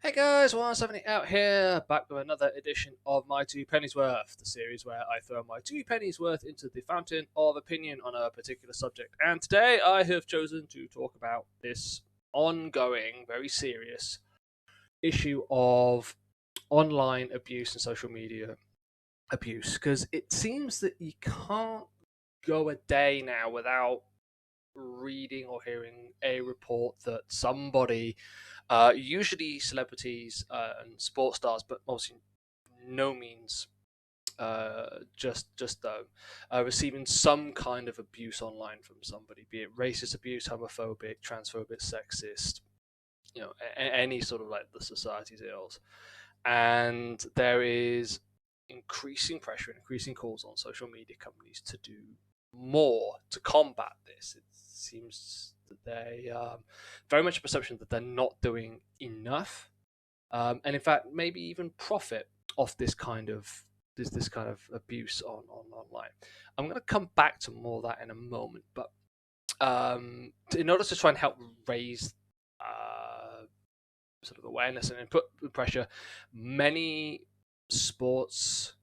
Hey guys, 170 out here, back with another edition of my Two Pennies Worth, the series where I throw my two pennies worth into the fountain of opinion on a particular subject. And today I have chosen to talk about this ongoing, very serious issue of online abuse and social media abuse. Because it seems that you can't go a day now without reading or hearing a report that somebody, usually celebrities and sports stars, but mostly no means just though, receiving some kind of abuse online from somebody, be it racist abuse, homophobic, transphobic, sexist, any sort of like the society's ills. And there is increasing pressure, increasing calls on social media companies to do more to combat this. It seems that they very much a perception that they're not doing enough, and in fact, maybe even profit off this kind of abuse on online. I'm going to come back to more of that in a moment, but in order to try and help raise sort of awareness and put pressure, many sports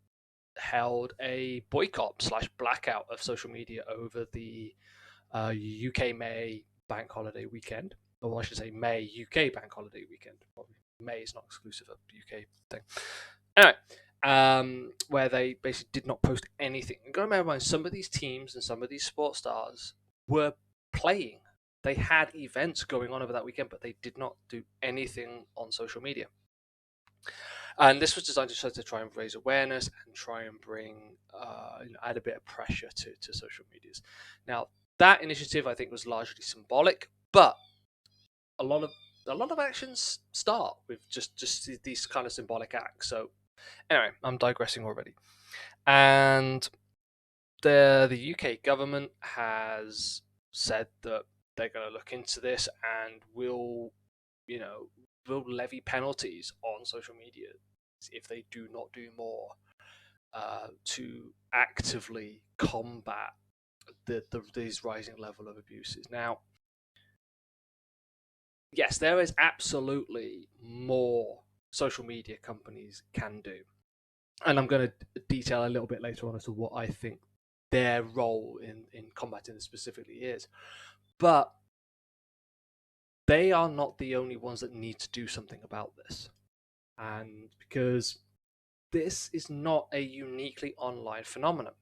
held a boycott slash blackout of social media over the UK May bank holiday weekend, or I should say May UK bank holiday weekend. Probably May is not exclusive of UK thing. Anyway, where they basically did not post anything. And got to remember, some of these teams and some of these sports stars were playing. They had events going on over that weekend, but they did not do anything on social media. And this was designed to try and raise awareness and try and bring, add a bit of pressure to social medias. Now, that initiative I think was largely symbolic, but a lot of actions start with just these kind of symbolic acts. So anyway, I'm digressing already. And the UK government has said that they're going to look into this and you know, will levy penalties on social media if they do not do more to actively combat these rising level of abuses. Now, yes, there is absolutely more social media companies can do, and I'm going to detail a little bit later on as to what I think their role in combating this specifically is. But they are not the only ones that need to do something about this. And because this is not a uniquely online phenomenon,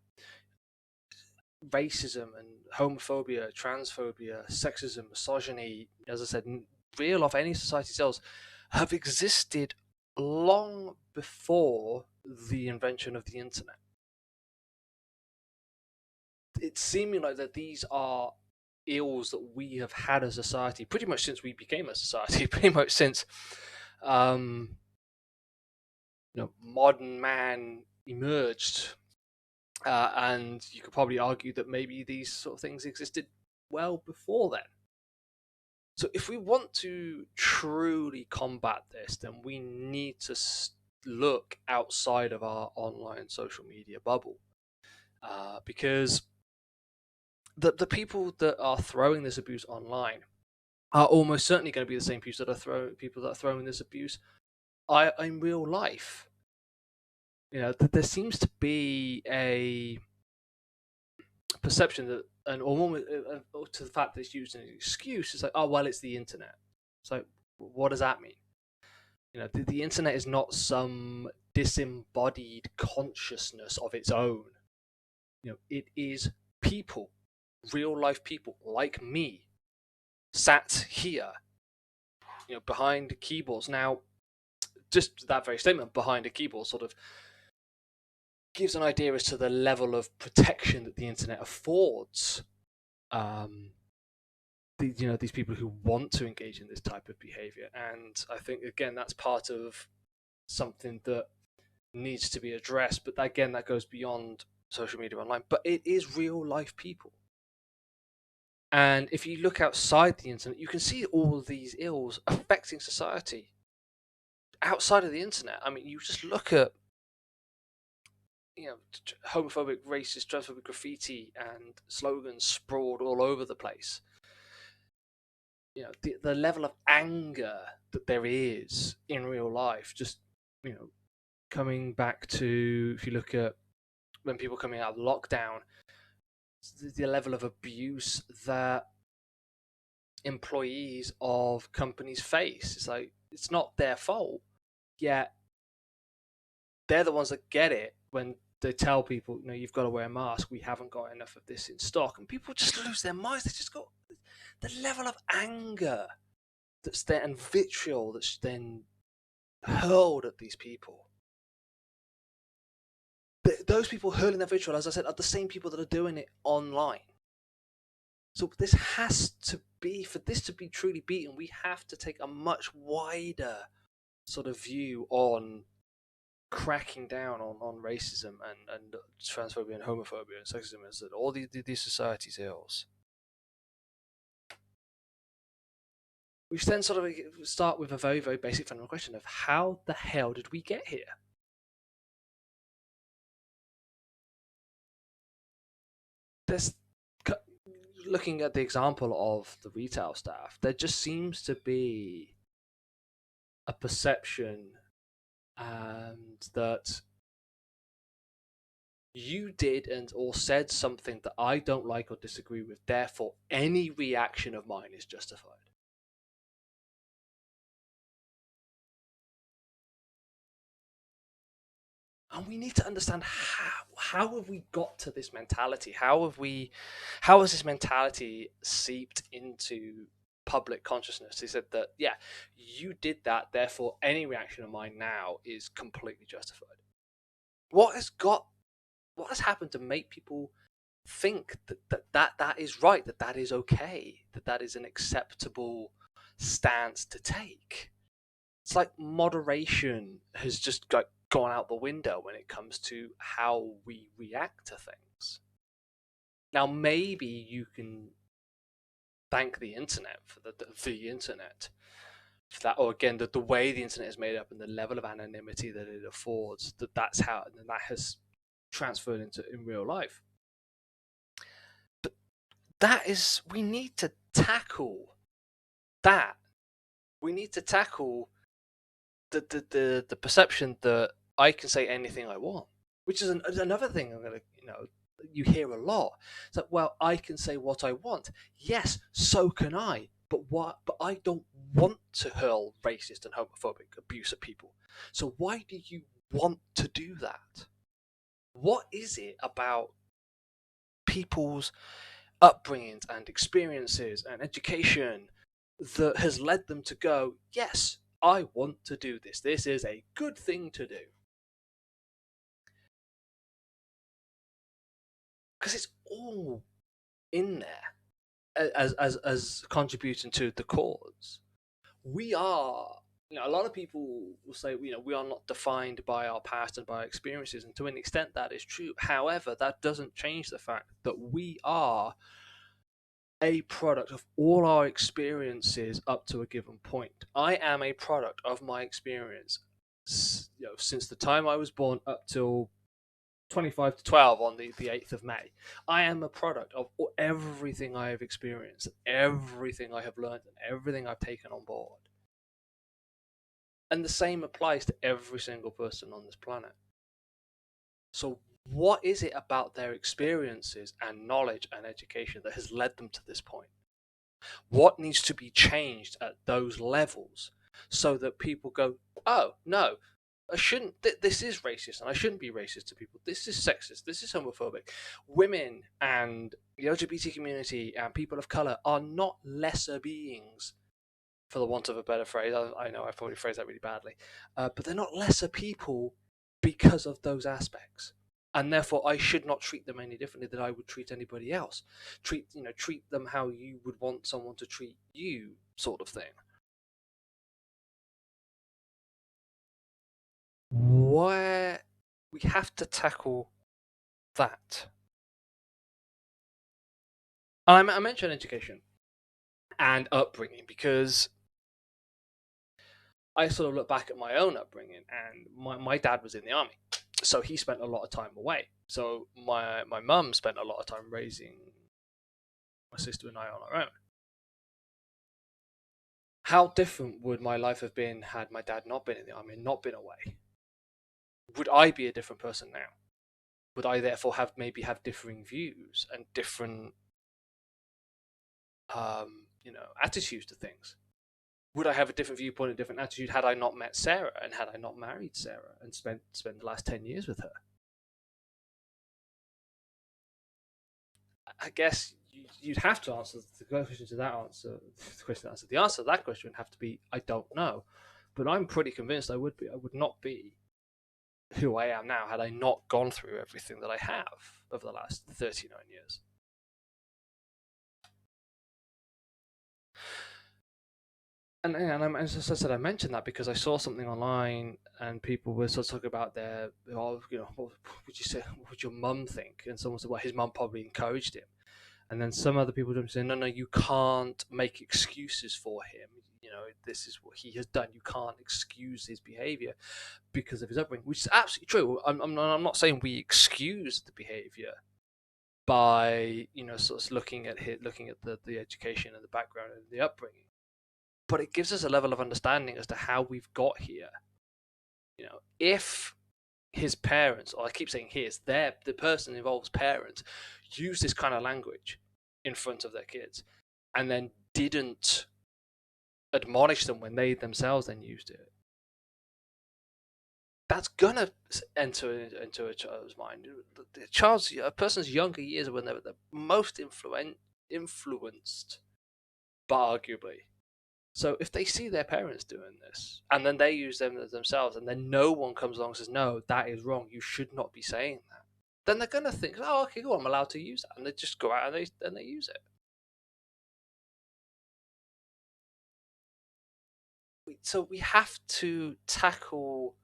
racism and homophobia, transphobia, sexism, misogyny, as I said, real of any society else, have existed long before the invention of the internet. It's seeming like that these are ills that we have had as a society pretty much since we became a society, pretty much since um, modern man emerged. And you could probably argue that maybe these sort of things existed well before then. So if we want to truly combat this, then we need to look outside of our online social media bubble, because the people that are throwing this abuse online are almost certainly going to be the same people that are throwing this abuse in real life. There seems to be a perception that, and to the fact that it's used as an excuse, it's like, oh well, it's the internet. So what does that mean? The internet is not some disembodied consciousness of its own. It is people, real life people like me, sat here, behind keyboards. Now, just that very statement, behind a keyboard, sort of gives an idea as to the level of protection that the internet affords these people who want to engage in this type of behavior. And I think, again, that's part of something that needs to be addressed. But again, that goes beyond social media online. But it is real life people. And if you look outside the internet, you can see all of these ills affecting society outside of the internet. I mean, you just look at homophobic, racist, transphobic graffiti and slogans sprawled all over the place. the level of anger that there is in real life. Just coming back to, if you look at when people coming out of lockdown, the level of abuse that employees of companies face. It's like it's not their fault, yet they're the ones that get it when they tell people, you've got to wear a mask. We haven't got enough of this in stock, and people just lose their minds. They just got the level of anger that's there and vitriol that's then hurled at these people. Those people hurling their vitriol, as I said, are the same people that are doing it online. So this has to be, for this to be truly beaten, we have to take a much wider sort of view on cracking down on racism and transphobia and homophobia and sexism, and all these society's ills. We then sort of start with a very, very basic fundamental question of how the hell did we get here? There's, looking at the example of the retail staff, there just seems to be a perception that you did and or said something that I don't like or disagree with, therefore any reaction of mine is justified. And we need to understand how have we got to this mentality? How has this mentality seeped into public consciousness? They said that, yeah, you did that, therefore any reaction of mine now is completely justified. What has happened to make people think that is right, that is okay, that is an acceptable stance to take? It's like moderation has just gone out the window when it comes to how we react to things. Now, maybe you can thank the internet for the internet for that, or again, the way the internet is made up and the level of anonymity that it affords. That's how, and that has transferred into in real life. But we need to tackle that. We need to tackle the perception that I can say anything I want, which is another thing I'm gonna you hear a lot. It's like, well, I can say what I want. Yes, so can I. But I don't want to hurl racist and homophobic abuse at people. So why do you want to do that? What is it about people's upbringings and experiences and education that has led them to go, yes, I want to do this. This is a good thing to do. Because it's all in there as contributing to the cause. We are, a lot of people will say, we are not defined by our past and by our experiences, and to an extent that is true. However, that doesn't change the fact that we are a product of all our experiences up to a given point. I am a product of my experience, since the time I was born up till 25 to 12 on the 8th of May. I am a product of everything I have experienced, everything I have learned, and everything I've taken on board. And the same applies to every single person on this planet. So what is it about their experiences and knowledge and education that has led them to this point? What needs to be changed at those levels so that people go, oh, no, I shouldn't, this is racist and I shouldn't be racist to people. This is sexist. This is homophobic. Women and the LGBT community and people of color are not lesser beings, for the want of a better phrase. I know I've probably phrased that really badly, but they're not lesser people because of those aspects. And therefore, I should not treat them any differently than I would treat anybody else. Treat them how you would want someone to treat you, sort of thing. Where we have to tackle that. I mentioned education and upbringing because I sort of look back at my own upbringing, and my dad was in the army, so he spent a lot of time away. So my mum spent a lot of time raising my sister and I on our own. How different would my life have been had my dad not been in the army and not been away? Would I be a different person now? Would I therefore have differing views and different attitudes to things? Would I have a different viewpoint, a different attitude had I not met Sarah and had I not married Sarah and spent the last 10 years with her? I guess you'd have to answer the question to that answer. The answer to that question would have to be I don't know, but I'm pretty convinced I would be. I would not be who I am now had I not gone through everything that I have over the last 39 years. As I said, I mentioned that because I saw something online and people were sort of talking about what would you say, what would your mum think? And someone said, well, his mum probably encouraged him. And then some other people say, no, you can't make excuses for him. This is what he has done. You can't excuse his behavior because of his upbringing, which is absolutely true. I'm not saying we excuse the behavior by sort of looking at the education and the background and the upbringing, but it gives us a level of understanding as to how we've got here. If his parents, or I keep saying his, the person involved's parents, use this kind of language in front of their kids, and then didn't admonish them when they themselves then used it, that's gonna enter into a child's mind. A person's younger years are when they're the most influenced, but arguably. So if they see their parents doing this, and then they use them themselves, and then no one comes along and says, "No, that is wrong. You should not be saying that," then they're gonna think, "Oh, okay, cool, I'm allowed to use that," and they just go out and they use it. So we have to tackle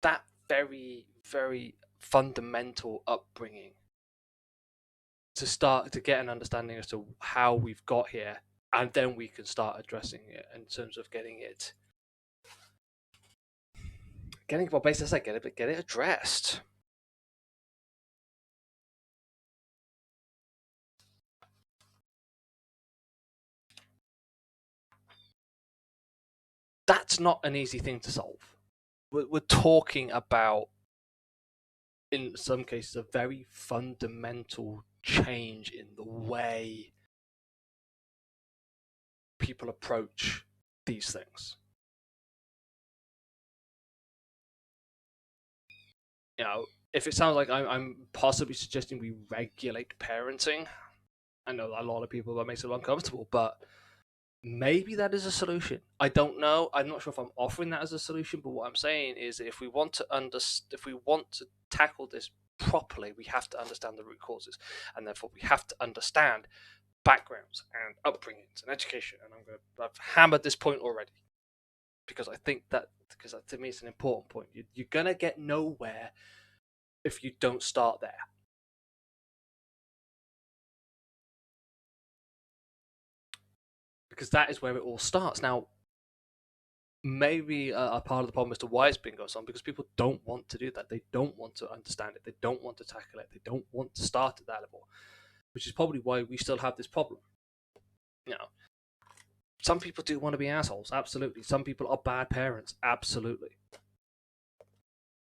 that very, very fundamental upbringing to start to get an understanding as to how we've got here, and then we can start addressing it in terms of well, basically, get it addressed. That's not an easy thing to solve. We're talking about, in some cases, a very fundamental change in the way people approach these things. If it sounds like I'm possibly suggesting we regulate parenting, I know a lot of people that makes it uncomfortable, but maybe that is a solution. I don't know. I'm not sure if I'm offering that as a solution, but what I'm saying is that if we want to tackle this properly, we have to understand the root causes, and therefore we have to understand backgrounds and upbringings and education. And I've hammered this point already because I think that to me it's an important point. You're gonna get nowhere if you don't start there. Because that is where it all starts. Now, maybe a part of the problem as to why it's been going on because people don't want to do that. They don't want to understand it. They don't want to tackle it. They don't want to start at that level, which is probably why we still have this problem. Some people do want to be assholes, absolutely. Some people are bad parents, absolutely.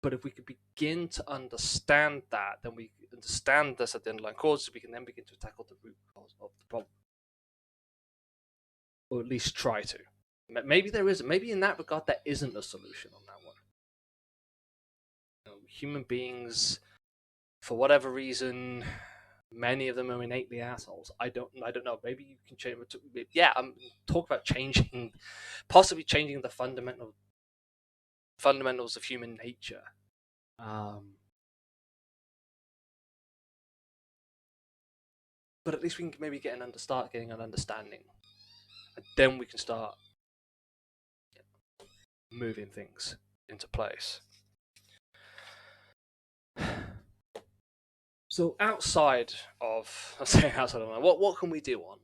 But if we could begin to understand that, then we understand this at the underlying causes, we can then begin to tackle the root cause of the problem. Or at least try to. Maybe there isn't. Maybe in that regard, there isn't a solution on that one. Human beings, for whatever reason, many of them are innately assholes. I don't know. Maybe you can change. Yeah, I'm talking about possibly changing the fundamentals of human nature. But at least we can maybe start getting an understanding, and then we can start moving things into place. So outside of online, what can we do online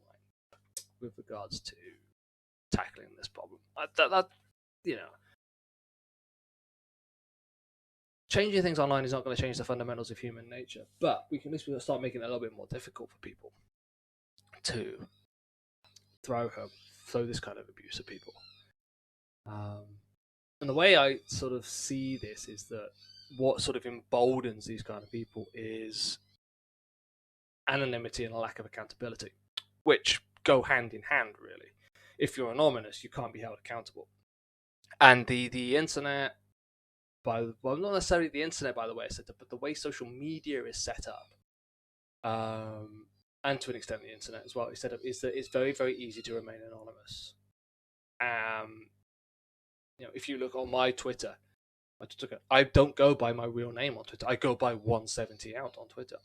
with regards to tackling this problem? Changing things online is not going to change the fundamentals of human nature, but we can at least start making it a little bit more difficult for people to throw throw this kind of abuse at people. And the way I sort of see this is that what sort of emboldens these kind of people is anonymity and a lack of accountability, which go hand in hand, really. If you're anonymous, you can't be held accountable. And the internet, not necessarily the internet by the way it's set up, but the way social media is set up, and to an extent the internet as well is set up, is that it's very, very easy to remain anonymous. If you look on my Twitter, I don't go by my real name on Twitter. I go by 170 out on Twitter.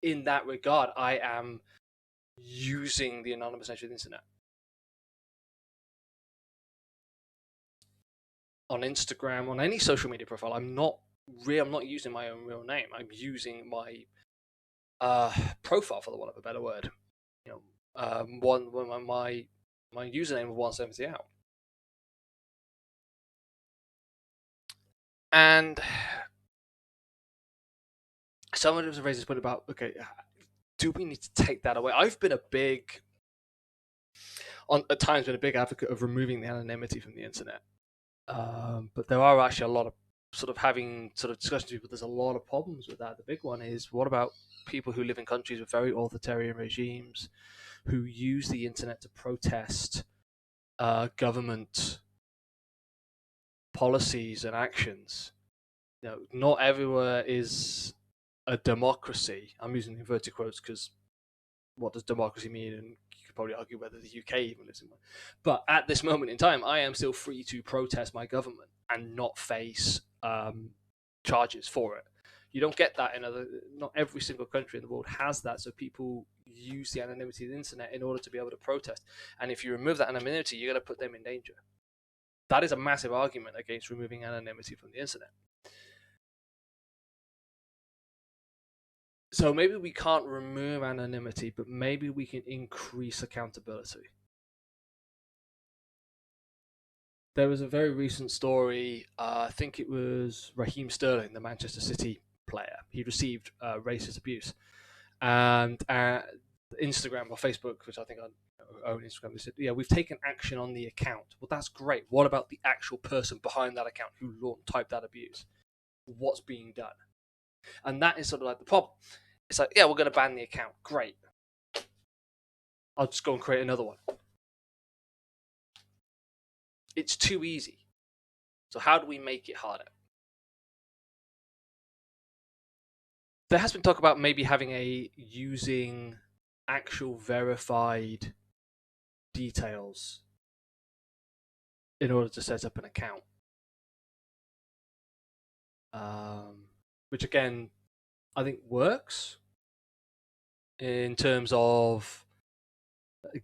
In that regard, I am using the anonymous nature of the internet. On Instagram, on any social media profile, I'm not using my own real name. I'm using my profile, for the want of a better word. My username of 170 out. And someone has raised this point about, okay, do we need to take that away? I've been at times been a big advocate of removing the anonymity from the internet. But there are actually a lot of having discussions with people. There's a lot of problems with that. The big one is, what about people who live in countries with very authoritarian regimes, who use the internet to protest government policies and actions? Not everywhere is a democracy. I'm using inverted quotes because what does democracy mean? And you could probably argue whether the UK even lives in one. But at this moment in time, I am still free to protest my government and not face charges for it. You don't get that not every single country in the world has that. So people use the anonymity of the internet in order to be able to protest. And if you remove that anonymity, you're going to put them in danger. That is a massive argument against removing anonymity from the internet. So maybe we can't remove anonymity, but maybe we can increase accountability. There was a very recent story, I think it was Raheem Sterling, the Manchester City player. He received racist abuse. And Instagram or Facebook, which I think I own Instagram, they said, yeah, we've taken action on the account. Well, that's great. What about the actual person behind that account who typed that abuse? What's being done? And that is sort of like the problem. It's like, yeah, we're going to ban the account. Great. I'll just go and create another one. It's too easy. So how do we make it harder? There has been talk about maybe using actual verified details in order to set up an account. Which again, I think works in terms of,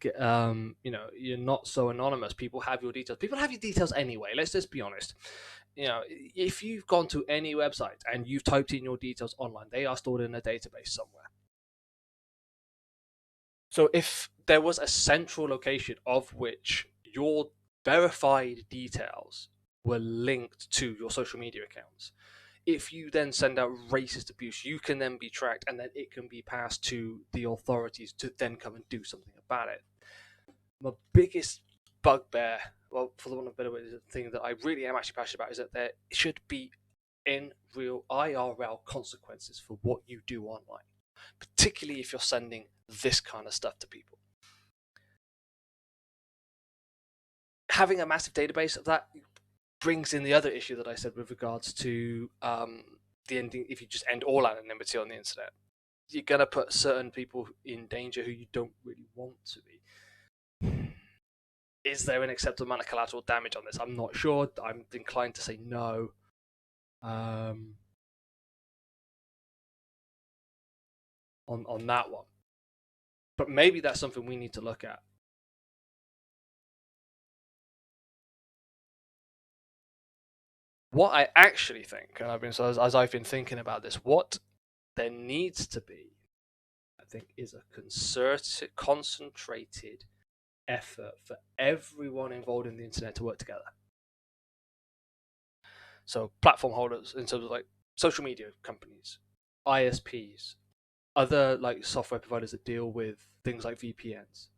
you're not so anonymous. People have your details. People have your details anyway. Let's just be honest. If you've gone to any website and you've typed in your details online, they are stored in a database somewhere. So if there was a central location of which your verified details were linked to your social media accounts, if you then send out racist abuse, you can then be tracked, and then it can be passed to the authorities to then come and do something about it. My biggest bugbear, well, for the one of a better way, the thing that I really am actually passionate about, is that there should be in real IRL consequences for what you do online, particularly if you're sending this kind of stuff to people. Having a massive database of that brings in the other issue that I said with regards to the ending. If you just end all anonymity on the internet, you're going to put certain people in danger who you don't really want to be. Is there an acceptable amount of collateral damage on this? I'm not sure. I'm inclined to say no. On that one. But maybe that's something we need to look at. What I actually think, and as I've been thinking about this, what there needs to be, I think, is a concentrated effort for everyone involved in the internet to work together. So platform holders, in terms of like social media companies, ISPs, other like software providers that deal with things like VPNs,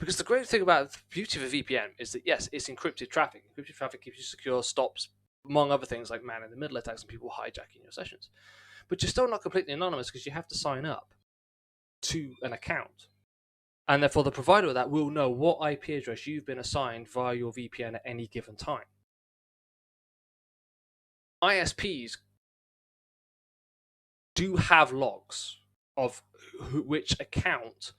Because the great thing about the beauty of a VPN is that, yes, it's encrypted traffic. Encrypted traffic keeps you secure, stops, among other things, like man-in-the-middle attacks and people hijacking your sessions. But you're still not completely anonymous because you have to sign up to an account. And therefore, the provider of that will know what IP address you've been assigned via your VPN at any given time. ISPs do have logs of which account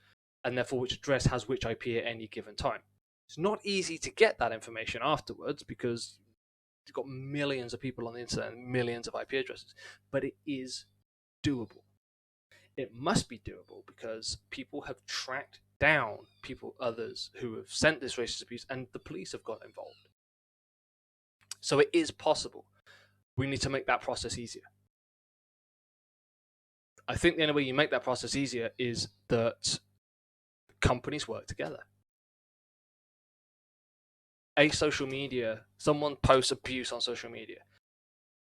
and therefore which address has which IP at any given time. It's not easy to get that information afterwards because you've got millions of people on the internet and millions of IP addresses, but it is doable. It must be doable because people have tracked down others who have sent this racist abuse, and the police have got involved. So it is possible. We need to make that process easier. I think the only way you make that process easier is that companies work together. Someone posts abuse on social media.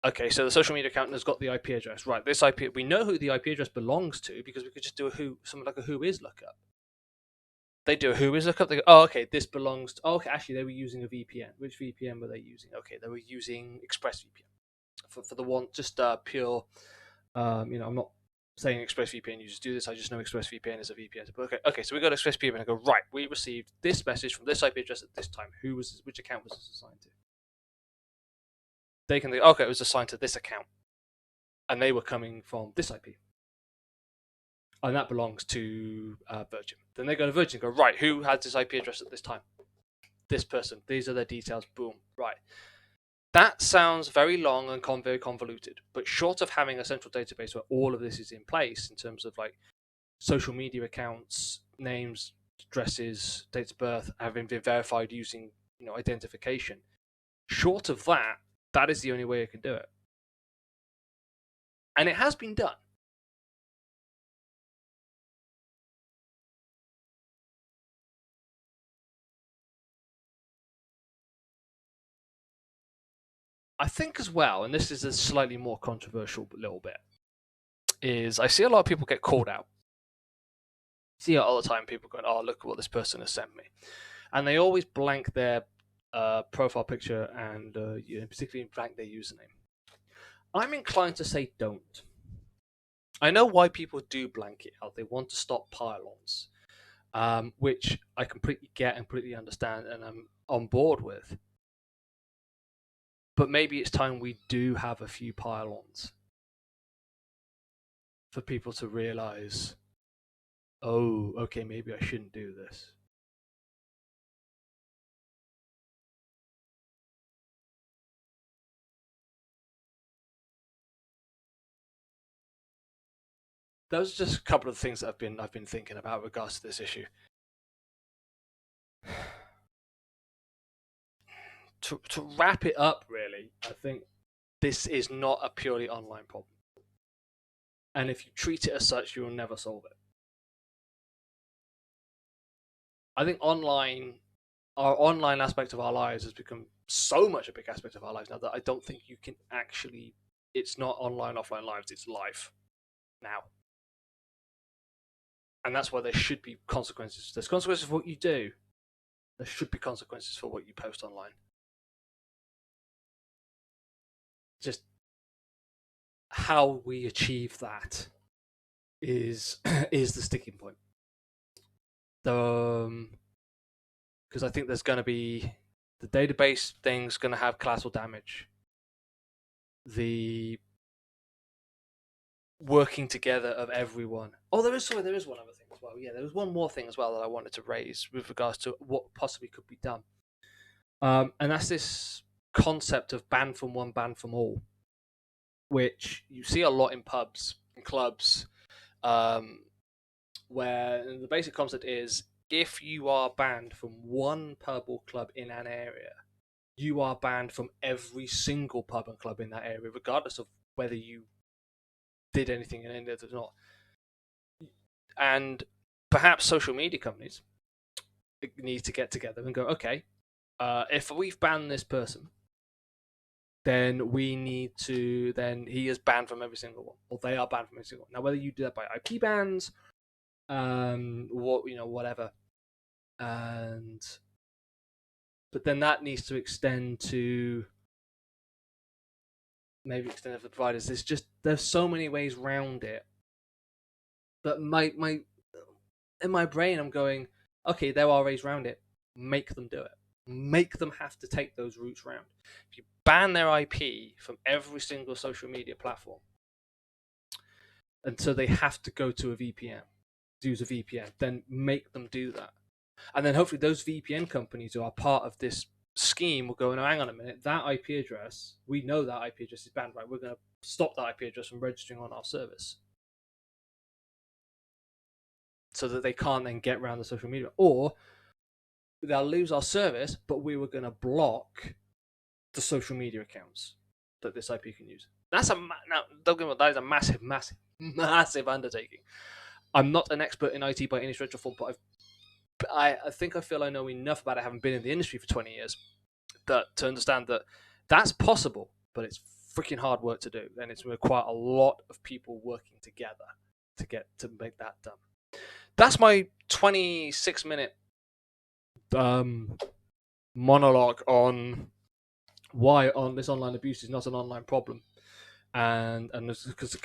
Okay, so the social media account has got the IP address. Right, this IP, we know who the IP address belongs to because we could just do something like a who is lookup. They do a who is lookup. They go, oh, okay, this belongs to. Oh, okay, actually, they were using a VPN. Which VPN were they using? Okay, they were using ExpressVPN for the one just pure. I'm not saying ExpressVPN users do this. I just know ExpressVPN is a VPN. But okay, so we go to ExpressVPN and go, right, we received this message from this IP address at this time. Which account was this assigned to? They can think, okay, it was assigned to this account, and they were coming from this IP. And that belongs to Virgin. Then they go to Virgin and go, right, who had this IP address at this time? This person. These are their details. Boom. Right. That sounds very long and very convoluted, but short of having a central database where all of this is in place in terms of like social media accounts, names, addresses, dates of birth, having been verified using identification, short of that, that is the only way I can do it. And it has been done. I think as well, and this is a slightly more controversial little bit, is I see a lot of people get called out. I see it all the time, people going, oh, look at what this person has sent me. And they always blank their profile picture and particularly blank their username. I'm inclined to say don't. I know why people do blank it out. They want to stop pile-ons, which I completely get and completely understand and I'm on board with. But maybe it's time we do have a few pile-ons for people to realize, oh, okay, maybe I shouldn't do this. Those are just a couple of things that I've been thinking about regards to this issue. To wrap it up, really, I think this is not a purely online problem. And if you treat it as such, you will never solve it. I think our online aspect of our lives has become so much a big aspect of our lives now that I don't think you can actually, it's not online, offline lives, it's life now. And that's why there should be consequences. There's consequences for what you do. There should be consequences for what you post online. Just how we achieve that is the sticking point. Because I think there's going to be the database thing's going to have collateral damage. The working together of everyone. Oh, there is one other thing as well. Yeah, there was one more thing as well that I wanted to raise with regards to what possibly could be done. And that's this concept of ban from one, ban from all, which you see a lot in pubs and clubs, where the basic concept is if you are banned from one pub or club in an area, you are banned from every single pub and club in that area, regardless of whether you did anything in any of it or not. And perhaps social media companies need to get together and go, okay, if we've banned this person, then we need to, then he is banned from every single one, or they are banned from every single one. Now, whether you do that by IP bans, whatever, But then that needs to extend to maybe extend to the providers. There's so many ways round it. But my in my brain, I'm going, okay, there are ways around it. Make them do it. Make them have to take those routes round. If you ban their IP from every single social media platform, and so they have to go to a VPN, use a VPN, then make them do that. And then hopefully those VPN companies who are part of this scheme will go, no, hang on a minute, that IP address, we know that IP address is banned, right? We're going to stop that IP address from registering on our service, so that they can't then get around the social media. Or they'll lose our service, but we were going to block the social media accounts that this IP can use. That's now, don't get me wrong, that is a massive, massive, massive undertaking. I'm not an expert in IT by any stretch of form, but I think I feel I know enough about it, having been in the industry for 20 years, to understand that that's possible, but it's freaking hard work to do, and it's require a lot of people working together to make that done. That's my 26-minute monologue on why this online abuse is not an online problem, and because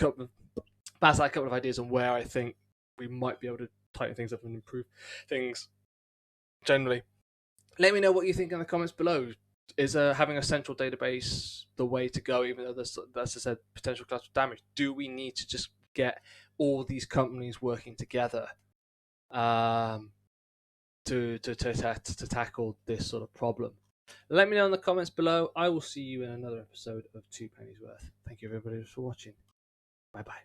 that's like a couple of ideas on where I think we might be able to tighten things up and improve things generally. Let me know what you think in the comments below. Is having a central database the way to go, even though there's, as I said, potential collateral damage? Do we need to just get all these companies working together to tackle this sort of problem? Let me know in the comments below. I will see you in another episode of Two Pennies Worth. Thank you everybody for watching. Bye bye.